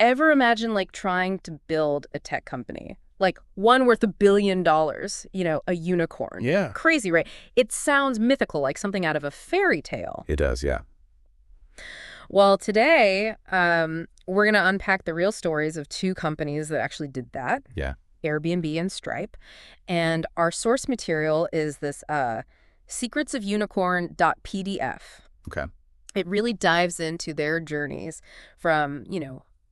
Ever imagine like trying to build a tech company? Like one worth $1 billion, a unicorn. Yeah. Crazy, right? It sounds mythical, like something out of a fairy tale. It does, yeah. Well, today, we're going to unpack the real stories of two companies that actually did that. Yeah. Airbnb and Stripe. And our source material is this secretsofunicorn.pdf. Okay. It really dives into their journeys from,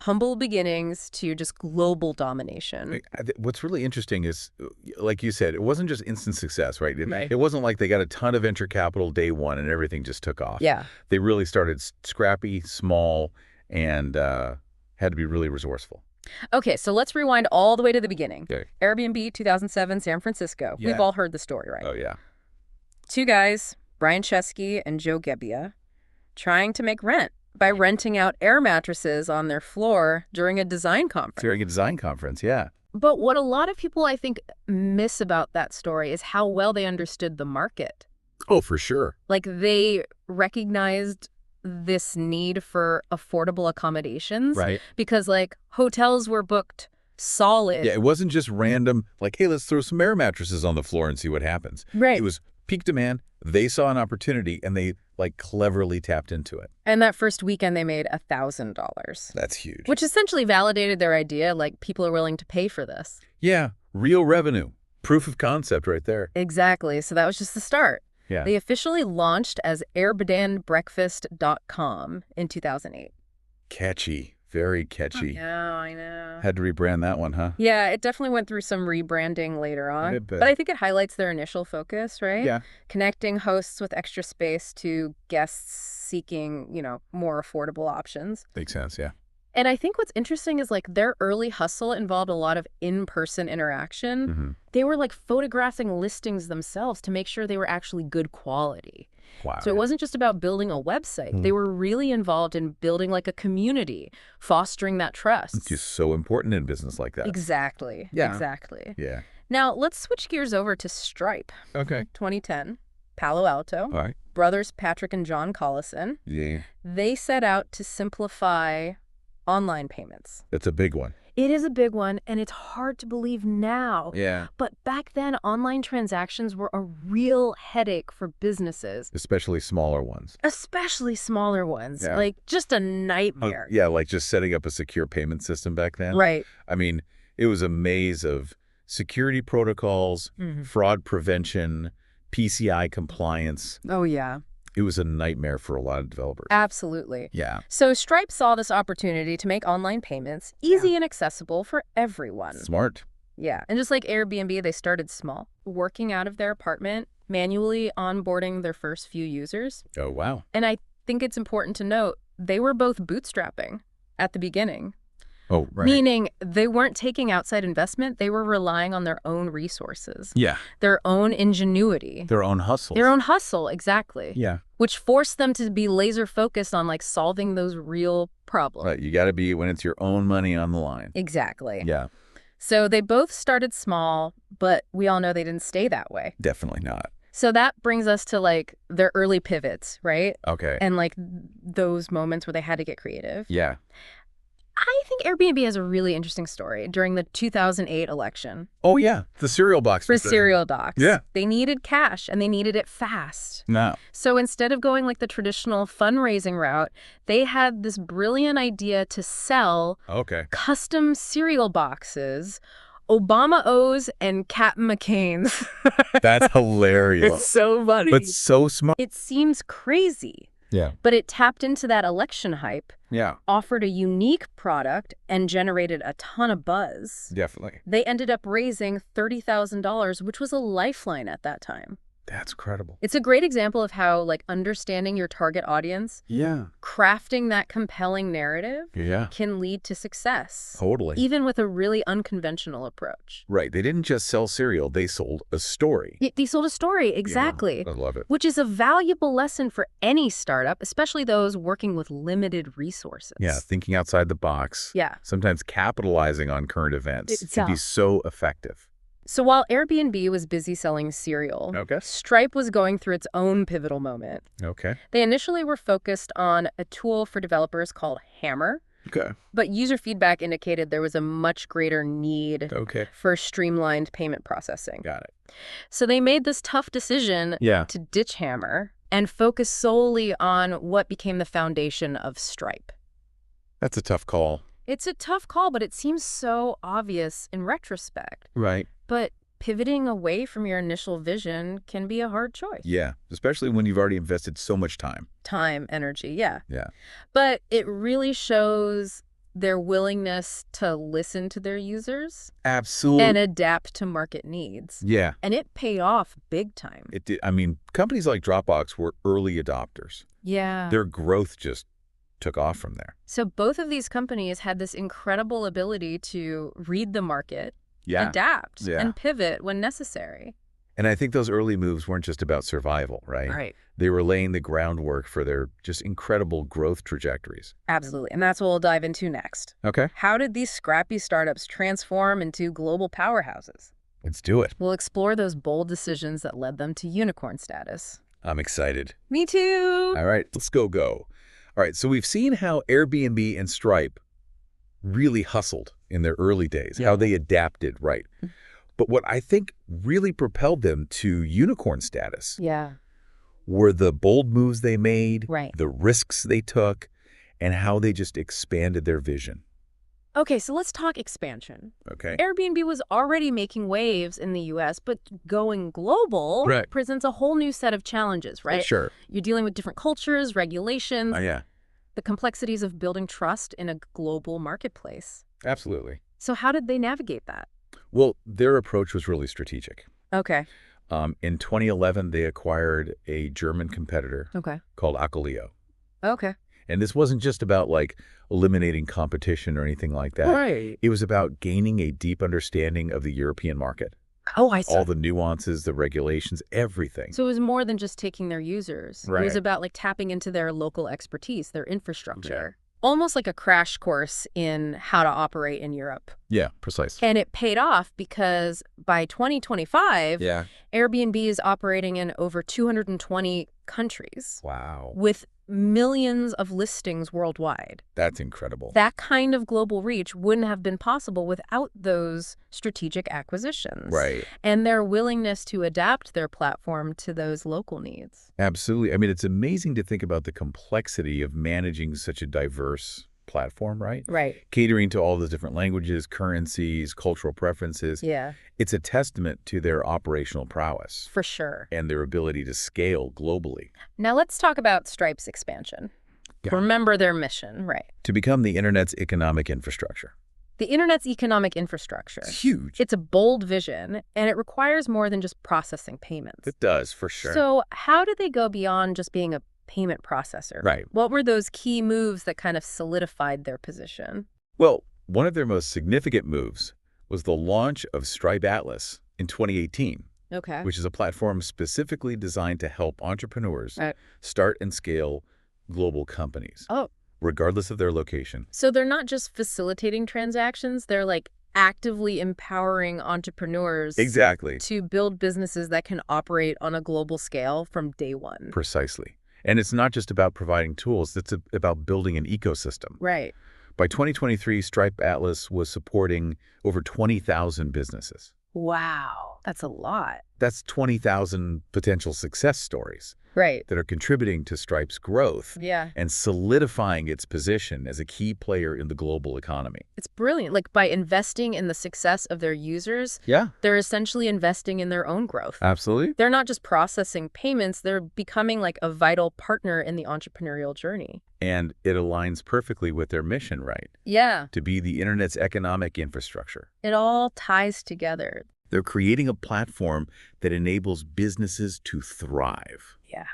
humble beginnings to just global domination. What's really interesting is, like you said, it wasn't just instant success, right? Right. It wasn't like they got a ton of venture capital day one and everything just took off. Yeah. They really started scrappy, small, and had to be really resourceful. Okay, so let's rewind all the way to the beginning. Okay. Airbnb, 2007, San Francisco. Yeah. We've all heard the story, right? Oh, yeah. Two guys, Brian Chesky and Joe Gebbia, trying to make rent by renting out air mattresses on their floor during a design conference. During a design conference, yeah. But what a lot of people, I think, miss about that story is how well they understood the market. Oh, for sure. Like, they recognized this need for affordable accommodations. Right. Because, like, hotels were booked solid. Yeah, it wasn't just random, like, hey, let's throw some air mattresses on the floor and see what happens. Right. It was peak demand. They saw an opportunity, and they, cleverly tapped into it. And that first weekend, they made $1,000. That's huge. Which essentially validated their idea, like, people are willing to pay for this. Yeah, real revenue. Proof of concept right there. Exactly. So that was just the start. Yeah. They officially launched as airbnbbreakfast.com in 2008. Catchy. Very catchy. I know. Had to rebrand that one, huh? Yeah, it definitely went through some rebranding later on. But I think it highlights their initial focus, right? Yeah. Connecting hosts with extra space to guests seeking, more affordable options. Makes sense, yeah. And I think what's interesting is, like, their early hustle involved a lot of in-person interaction. Mm-hmm. They were, like, photographing listings themselves to make sure they were actually good quality. Wow. So it wasn't just about building a website. They were really involved in building, like, a community, fostering that trust. It's just so important in business like that. Exactly. Yeah. Exactly. Yeah. Now, let's switch gears over to Stripe. Okay. 2010, Palo Alto. All right. Brothers Patrick and John Collison. Yeah. They set out to simplify online payments. That's a big one. It is a big one, and it's hard to believe now. Yeah. But back then, online transactions were a real headache for businesses. Especially smaller ones. Especially smaller ones. Yeah. Like, just a nightmare. Yeah, like just setting up a secure payment system back then. Right. I mean, it was a maze of security protocols, fraud prevention, PCI compliance. Oh, yeah. It was a nightmare for a lot of developers. Absolutely. Yeah. So Stripe saw this opportunity to make online payments easy and accessible for everyone. Smart. Yeah. And just like Airbnb, they started small, working out of their apartment, manually onboarding their first few users. Oh, wow. And I think it's important to note, they were both bootstrapping at the beginning. Oh, right. Meaning they weren't taking outside investment. They were relying on their own resources. Yeah. Their own ingenuity. Their own hustle. Their own hustle, exactly. Yeah. Which forced them to be laser focused on, like, solving those real problems. Right. You got to be when it's your own money on the line. Exactly. Yeah. So they both started small, but we all know they didn't stay that way. Definitely not. So that brings us to, like, their early pivots, right? Okay. And, like, those moments where they had to get creative. Yeah. I think Airbnb has a really interesting story during the 2008 election. Oh, yeah. The cereal box. For cereal docs. Yeah. They needed cash, and they needed it fast. No. So instead of going like the traditional fundraising route, they had this brilliant idea to sell custom cereal boxes, Obama O's and Captain McCain's. That's hilarious. It's so funny. But so smart. It seems crazy. Yeah. But it tapped into that election hype. Yeah. Offered a unique product and generated a ton of buzz. Definitely. They ended up raising $30,000, which was a lifeline at that time. That's credible. It's a great example of how, like, understanding your target audience, crafting that compelling narrative can lead to success. Totally. Even with a really unconventional approach. Right. They didn't just sell cereal. They sold a story. They sold a story, exactly. Yeah, I love it. Which is a valuable lesson for any startup, especially those working with limited resources. Yeah, thinking outside the box. Yeah. Sometimes capitalizing on current events can be so effective. So while Airbnb was busy selling cereal, Stripe was going through its own pivotal moment. Okay. They initially were focused on a tool for developers called Hammer, Okay. But user feedback indicated there was a much greater need for streamlined payment processing. Got it. So they made this tough decision to ditch Hammer and focus solely on what became the foundation of Stripe. That's a tough call. It's a tough call, but it seems so obvious in retrospect. Right. But pivoting away from your initial vision can be a hard choice. Yeah, especially when you've already invested so much time. Time, energy, yeah. Yeah. But it really shows their willingness to listen to their users. Absolutely. And adapt to market needs. Yeah. And it paid off big time. It did. I mean, companies like Dropbox were early adopters. Yeah. Their growth just took off from there. So both of these companies had this incredible ability to read the market, adapt, and pivot when necessary. And I think those early moves weren't just about survival, right? Right. They were laying the groundwork for their just incredible growth trajectories. Absolutely. And that's what we'll dive into next. Okay. How did these scrappy startups transform into global powerhouses? Let's do it. We'll explore those bold decisions that led them to unicorn status. I'm excited. Me too. All right, let's go. All right, so we've seen how Airbnb and Stripe really hustled in their early days, how they adapted, right? But what I think really propelled them to unicorn status were the bold moves they made, the risks they took, and how they just expanded their vision. Okay, so let's talk expansion. Okay. Airbnb was already making waves in the U.S., but going global presents a whole new set of challenges, right? Sure. You're dealing with different cultures, regulations, Yeah. the complexities of building trust in a global marketplace. Absolutely. So how did they navigate that? Well, their approach was really strategic. Okay. In 2011, they acquired a German competitor called Accolio. Okay. And this wasn't just about, like, eliminating competition or anything like that. Right. It was about gaining a deep understanding of the European market. Oh, I see. All the nuances, the regulations, everything. So it was more than just taking their users. Right. It was about, like, tapping into their local expertise, their infrastructure. Almost like a crash course in how to operate in Europe. Yeah, precisely. And it paid off because by 2025, Airbnb is operating in over 220 countries. Wow. With millions of listings worldwide. That's incredible. That kind of global reach wouldn't have been possible without those strategic acquisitions. Right. And their willingness to adapt their platform to those local needs. Absolutely. I mean, it's amazing to think about the complexity of managing such a diverse platform, right? Right. Catering to all the different languages, currencies, cultural preferences. Yeah. It's a testament to their operational prowess. For sure. And their ability to scale globally. Now let's talk about Stripe's expansion. Remember their mission, right? To become the Internet's economic infrastructure. The Internet's economic infrastructure. It's huge. It's a bold vision, and it requires more than just processing payments. It does, for sure. So how did they go beyond just being a payment processor? Right. What were those key moves that kind of solidified their position? Well, one of their most significant moves was the launch of Stripe Atlas in 2018, which is a platform specifically designed to help entrepreneurs start and scale global companies, regardless of their location. So they're not just facilitating transactions, they're like actively empowering entrepreneurs to build businesses that can operate on a global scale from day one. Precisely. And it's not just about providing tools, it's about building an ecosystem. Right. By 2023, Stripe Atlas was supporting over 20,000 businesses. Wow, that's a lot. That's 20,000 potential success stories. Right. That are contributing to Stripe's growth and solidifying its position as a key player in the global economy. It's brilliant. Like, by investing in the success of their users, they're essentially investing in their own growth. Absolutely. They're not just processing payments, they're becoming like a vital partner in the entrepreneurial journey. And it aligns perfectly with their mission, right? Yeah. To be the Internet's economic infrastructure. It all ties together. They're creating a platform that enables businesses to thrive. Yeah.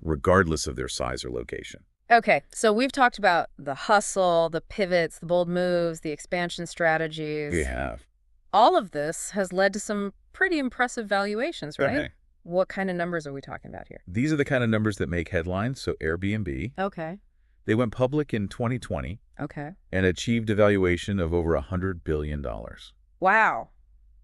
Regardless of their size or location. Okay, so we've talked about the hustle, the pivots, the bold moves, the expansion strategies. We have. All of this has led to some pretty impressive valuations, right? Okay. What kind of numbers are we talking about here? These are the kind of numbers that make headlines. So Airbnb. Okay. They went public in 2020. Okay. And achieved a valuation of over $100 billion. Wow.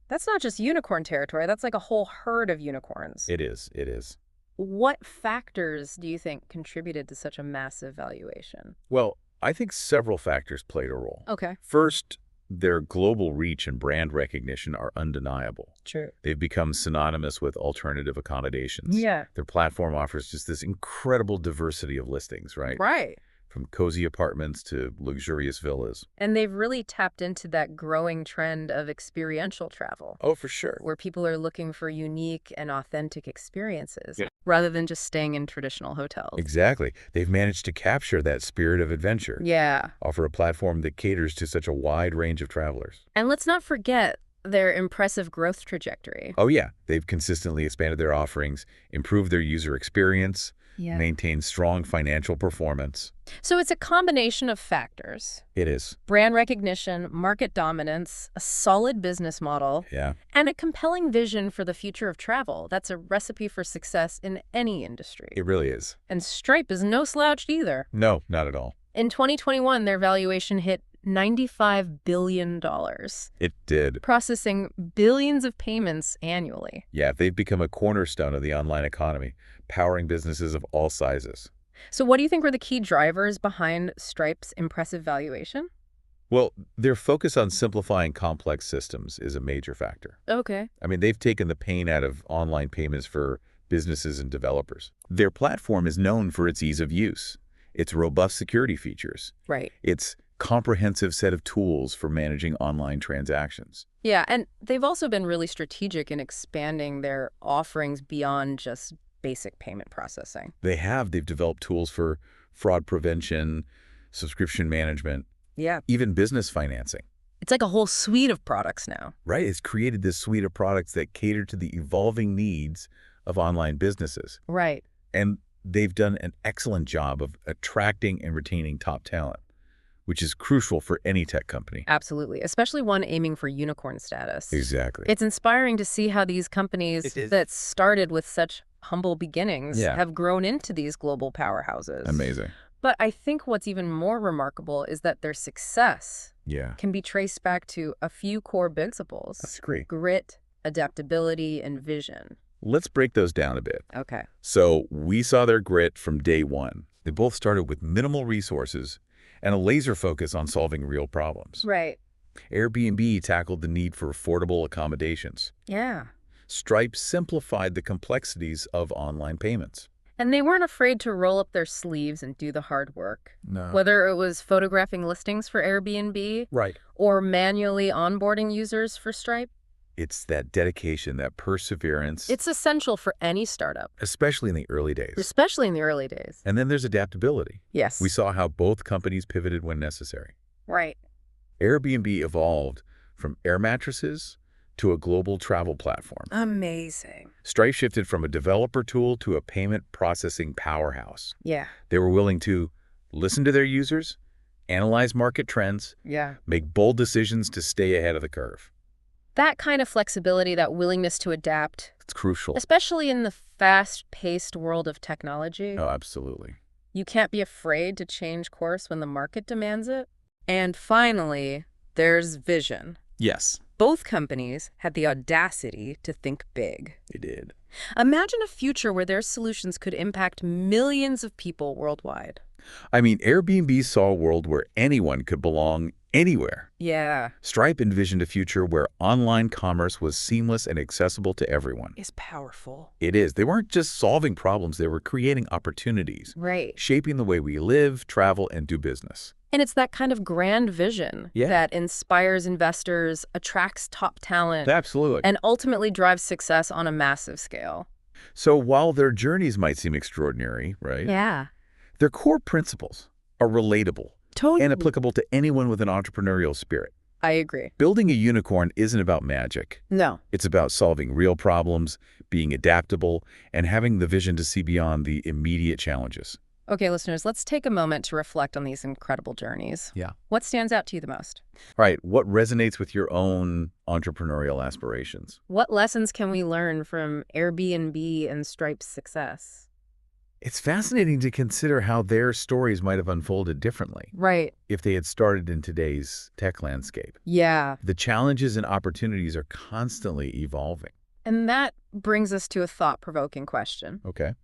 That's not just unicorn territory. That's like a whole herd of unicorns. It is. It is. What factors do you think contributed to such a massive valuation? Well, I think several factors played a role. Okay. First, their global reach and brand recognition are undeniable. True. They've become synonymous with alternative accommodations. Yeah. Their platform offers just this incredible diversity of listings, right? Right. From cozy apartments to luxurious villas. And they've really tapped into that growing trend of experiential travel, Oh, for sure. where people are looking for unique and authentic experiences Yeah. rather than just staying in traditional hotels. Exactly. They've managed to capture that spirit of adventure. Yeah. Offer a platform that caters to such a wide range of travelers. And let's not forget their impressive growth trajectory. Oh, yeah. They've consistently expanded their offerings, improved their user experience, Yeah. maintained strong financial performance. So it's a combination of factors: It is. brand recognition, market dominance, a solid business model, Yeah. and a compelling vision for the future of travel. That's a recipe for success in any industry. It really is. And Stripe is no slouch either. No, not at all. In 2021, their valuation hit $95 billion, It did. processing billions of payments annually. Yeah, they've become a cornerstone of the online economy, powering businesses of all sizes. So what do you think were the key drivers behind Stripe's impressive valuation? Well, their focus on simplifying complex systems is a major factor. Okay. I mean, they've taken the pain out of online payments for businesses and developers. Their platform is known for its ease of use, its robust security features, Right. its comprehensive set of tools for managing online transactions. Yeah, and they've also been really strategic in expanding their offerings beyond just basic payment processing. They've developed tools for fraud prevention, subscription management, Yeah. even business financing. It's like a whole suite of products now. Right? It's created this suite of products that cater to the evolving needs of online businesses. Right. And they've done an excellent job of attracting and retaining top talent, which is crucial for any tech company. Absolutely, especially one aiming for unicorn status. Exactly. It's inspiring to see how these companies It is. that started with such humble beginnings Yeah. have grown into these global powerhouses. Amazing. But I think what's even more remarkable is that their success Yeah. can be traced back to a few core principles: That's great. grit, adaptability, and vision. Let's break those down a bit. Okay. So we saw their grit from day one. They both started with minimal resources and a laser focus on solving real problems. Right. Airbnb tackled the need for affordable accommodations. Yeah. Stripe simplified the complexities of online payments. And they weren't afraid to roll up their sleeves and do the hard work. No. Whether it was photographing listings for Airbnb Right. or manually onboarding users for Stripe, It's that dedication, that perseverance, it's essential for any startup, especially in the early days. especially in the early days. And then there's adaptability. Yes. We saw how both companies pivoted when necessary. Right. Airbnb evolved from air mattresses to a global travel platform. Amazing. Stripe shifted from a developer tool to a payment processing powerhouse. Yeah. They were willing to listen to their users, analyze market trends, Yeah. make bold decisions to stay ahead of the curve. That kind of flexibility, that willingness to adapt, It's crucial. especially in the fast-paced world of technology. Oh, absolutely. You can't be afraid to change course when the market demands it. And finally, there's vision. Yes, Both companies had the audacity to think big. they did. Imagine a future where their solutions could impact millions of people worldwide. I mean, Airbnb saw a world where anyone could belong anywhere. Yeah. Stripe envisioned a future where online commerce was seamless and accessible to everyone. It's powerful. It is. They weren't just solving problems, they were creating opportunities, Right. shaping the way we live, travel, and do business. And it's that kind of grand vision Yeah. that inspires investors, attracts top talent, Absolutely. and ultimately drives success on a massive scale. So while their journeys might seem extraordinary, right? Yeah. Their core principles are relatable Totally. and applicable to anyone with an entrepreneurial spirit. I agree. Building a unicorn isn't about magic. No. It's about solving real problems, being adaptable, and having the vision to see beyond the immediate challenges. Okay, listeners, let's take a moment to reflect on these incredible journeys. Yeah. What stands out to you the most? All right, what resonates with your own entrepreneurial aspirations? What lessons can we learn from Airbnb and Stripe's success? It's fascinating to consider how their stories might have unfolded differently Right. if they had started in today's tech landscape. Yeah. The challenges and opportunities are constantly evolving. And that brings us to a thought-provoking question. Okay.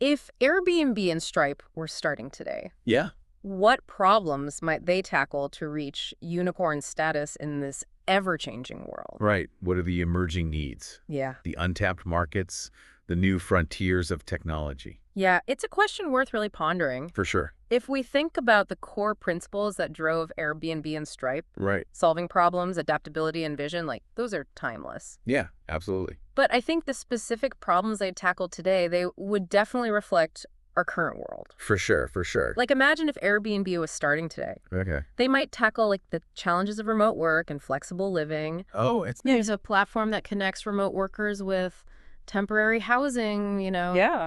If Airbnb and Stripe were starting today, Yeah. What problems might they tackle to reach unicorn status in this ever-changing world? Right. What are the emerging needs? Yeah. The untapped markets, the new frontiers of technology. Yeah, it's a question worth really pondering. For sure. If we think about the core principles that drove Airbnb and Stripe, Right. solving problems, adaptability, and vision, like, those are timeless. Yeah, absolutely. But I think the specific problems they tackle today, they would definitely reflect our current world. For sure, for sure. Like, imagine if Airbnb was starting today. Okay. They might tackle, like, the challenges of remote work and flexible living. Oh, it's... There's a platform that connects remote workers with temporary housing,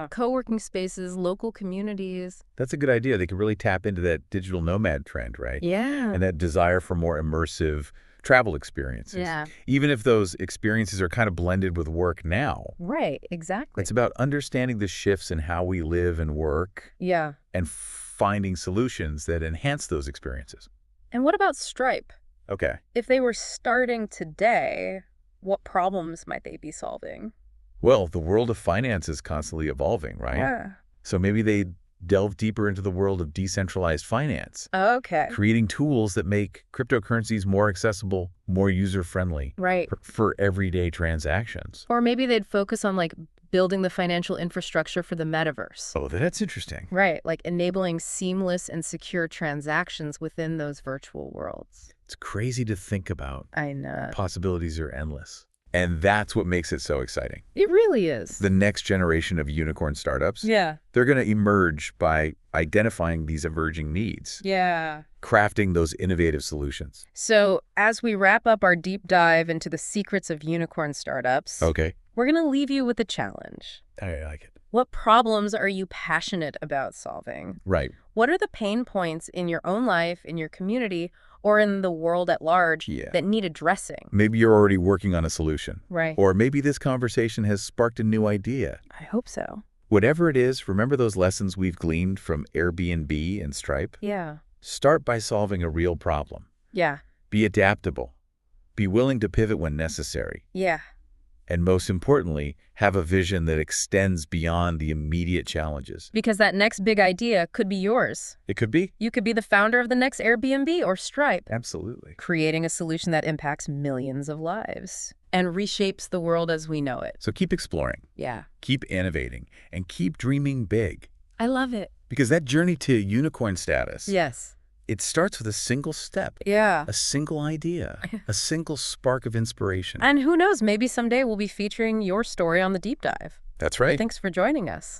co-working spaces, local communities. That's a good idea. They could really tap into that digital nomad trend, right? Yeah. And that desire for more immersive travel experiences. Yeah. Even if those experiences are kind of blended with work now. Right, exactly. It's about understanding the shifts in how we live and work. Yeah. And finding solutions that enhance those experiences. And what about Stripe? Okay. If they were starting today, what problems might they be solving? Well, the world of finance is constantly evolving, right? Yeah. So maybe they delve deeper into the world of decentralized finance. Okay. Creating tools that make cryptocurrencies more accessible, more user-friendly. Right. For everyday transactions. Or maybe they'd focus on, like, building the financial infrastructure for the metaverse. Oh, that's interesting. Right, like enabling seamless and secure transactions within those virtual worlds. It's crazy to think about. I know. Possibilities are endless. And that's what makes it so exciting. It really is. The next generation of unicorn startups, Yeah. they're going to emerge by identifying these emerging needs. Yeah. Crafting those innovative solutions. So as we wrap up our deep dive into the secrets of unicorn startups, Okay. we're going to leave you with a challenge. I like it. What problems are you passionate about solving? Right. What are the pain points in your own life, in your community, or in the world at large that need addressing? Maybe you're already working on a solution. Right. Or maybe this conversation has sparked a new idea. I hope so. Whatever it is, remember those lessons we've gleaned from Airbnb and Stripe? Yeah. Start by solving a real problem. Yeah. Be adaptable. Be willing to pivot when necessary. Yeah. And most importantly, have a vision that extends beyond the immediate challenges. Because that next big idea could be yours. It could be. You could be the founder of the next Airbnb or Stripe. Absolutely. Creating a solution that impacts millions of lives and reshapes the world as we know it. So keep exploring. Yeah. Keep innovating. And keep dreaming big. I love it. Because that journey to unicorn status, yes, it starts with a single step. Yeah. A single idea. A single spark of inspiration. And who knows, maybe someday we'll be featuring your story on the Deep Dive. That's right. Thanks for joining us.